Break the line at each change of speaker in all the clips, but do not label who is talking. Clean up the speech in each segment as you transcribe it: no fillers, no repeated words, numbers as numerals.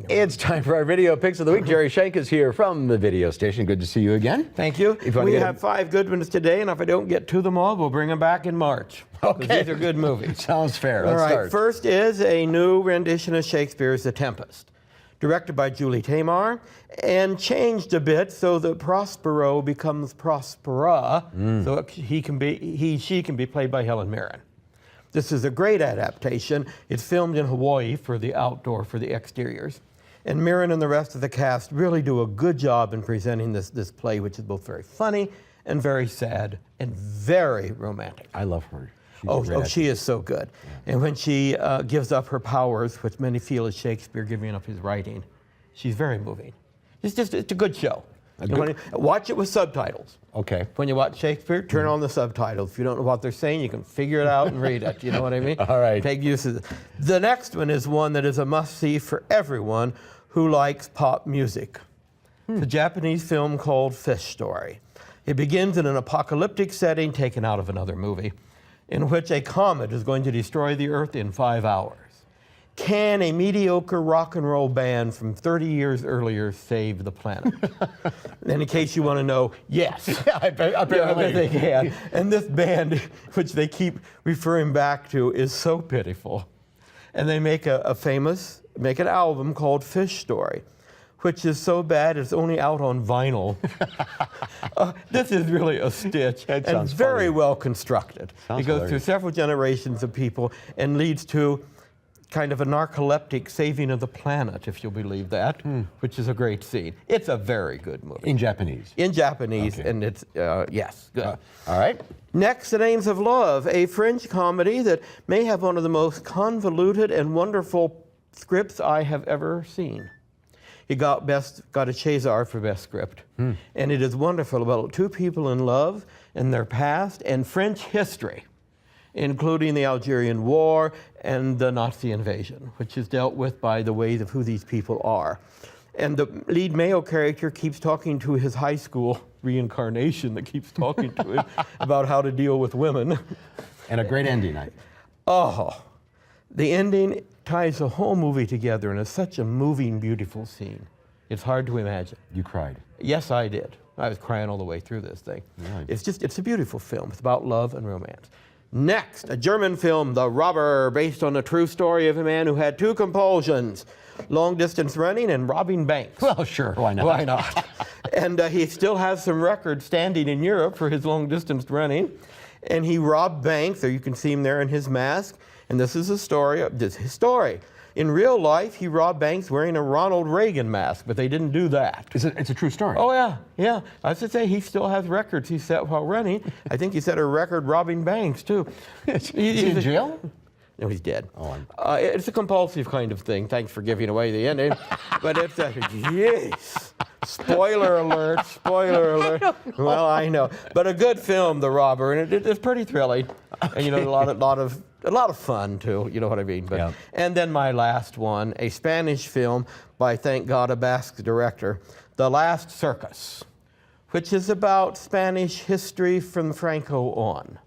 It's time for our video picks of the week. Jerry Shenk is here from the video station. Good to see you again.
Thank you. We have 5 good ones today, and if I don't get to them all, we'll bring them back in March.
Okay.
These are good movies.
Sounds fair.
All
Let's
right.
start.
First is a new rendition of Shakespeare's The Tempest, directed by Julie Taymor, and changed a bit so that Prospero becomes Prospera, so she can be played by Helen Mirren. This is a great adaptation. It's filmed in Hawaii for the exteriors. And Mirren and the rest of the cast really do a good job in presenting this play, which is both very funny and very sad and very romantic.
I love her.
She is so good. Yeah. And when she gives up her powers, which many feel is Shakespeare giving up his writing, she's very moving. It's a good show. Watch it with subtitles.
Okay.
When you watch Shakespeare, turn on the subtitles. If you don't know what they're saying, you can figure it out and read it. You know what I mean?
All right.
Take use of it. The next one is one that is a must-see for everyone who likes pop music. It's a Japanese film called Fish Story. It begins in an apocalyptic setting taken out of another movie, in which a comet is going to destroy the Earth in 5 hours. Can a mediocre rock and roll band from 30 years earlier save the planet? And in case you want to know, yes.
Apparently
they can. And this band, which they keep referring back to, is so pitiful. And they make an album called Fish Story, which is so bad it's only out on vinyl. This is really a stitch and very well constructed. It goes through several generations of people and leads to kind of a narcoleptic saving of the planet, if you'll believe that, which is a great scene. It's a very good movie.
In Japanese?
In Japanese, okay. And it's, yes, good.
All right.
Next, The Names of Love, a French comedy that may have one of the most convoluted and wonderful scripts I have ever seen. He got a César for best script. And it is wonderful about 2 people in love and their past and French history, including the Algerian War and the Nazi invasion, which is dealt with by the ways of who these people are. And the lead male character keeps talking to his high school reincarnation that keeps talking to him about how to deal with women.
And a great ending.
The ending ties the whole movie together, and it's such a moving, beautiful scene. It's hard to imagine.
You cried?
Yes, I did. I was crying all the way through this thing.
Really?
It's a beautiful film. It's about love and romance. Next, a German film, The Robber, based on the true story of a man who had 2 compulsions, long distance running and robbing banks.
Well, sure, why not?
Why not? And he still has some records standing in Europe for his long distance running. And he robbed banks, or you can see him there in his mask. And this is his story. In real life, he robbed banks wearing a Ronald Reagan mask, but they didn't do that.
It's a true story.
Oh, yeah. I should say he still has records he set while running. I think he set a record robbing banks, too.
Is he in jail?
No, he's dead.
Oh,
it's a compulsive kind of thing. Thanks for giving away the ending. But it's jeez. Spoiler alert, spoiler alert. Well, I know. But a good film, The Robber, and it's pretty thrilling. And, a lot of fun, too. You know what I mean? But, And then my last one, a Spanish film by, thank God, a Basque director, The Last Circus, which is about Spanish history from Franco on,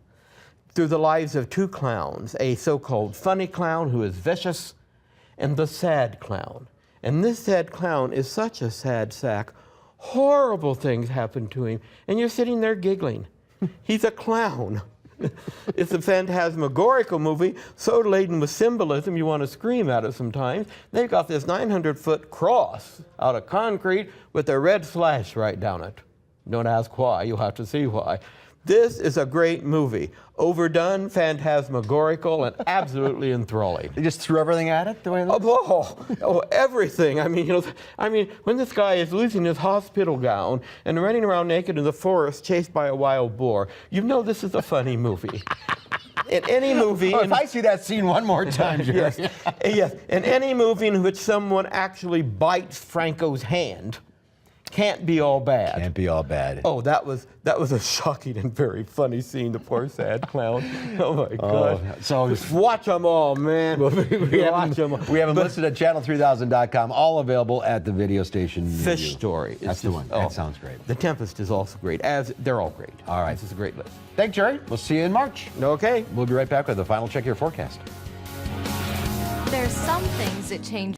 through the lives of 2 clowns, a so-called funny clown who is vicious, and the sad clown. And this sad clown is such a sad sack. Horrible things happen to him, and you're sitting there giggling. He's a clown. It's a phantasmagorical movie, so laden with symbolism you want to scream at it sometimes. They've got this 900-foot cross out of concrete with a red slash right down it. Don't ask why, you'll have to see why. This is a great movie. Overdone, phantasmagorical, and absolutely enthralling.
They just threw everything at it the way it looks?
Everything. I mean, when this guy is losing his hospital gown and running around naked in the forest chased by a wild boar, you know this is a funny movie. In any movie...
if I see that scene one more time, Jerry.
Yes. In any movie in which someone actually bites Franco's hand, can't be all bad.
Can't be all bad.
Oh, that was a shocking and very funny scene, the poor sad clown. Oh my gosh.
So
watch them all, man.
We have them listed at channel3000.com, all available at the video station.
Fish Story.
That's the one. That sounds great.
The Tempest is also great, as they're all great.
All right.
This is a great list.
Thanks, Jerry. We'll see you in March.
Okay.
We'll be right back with the final check your forecast.
There's some things that change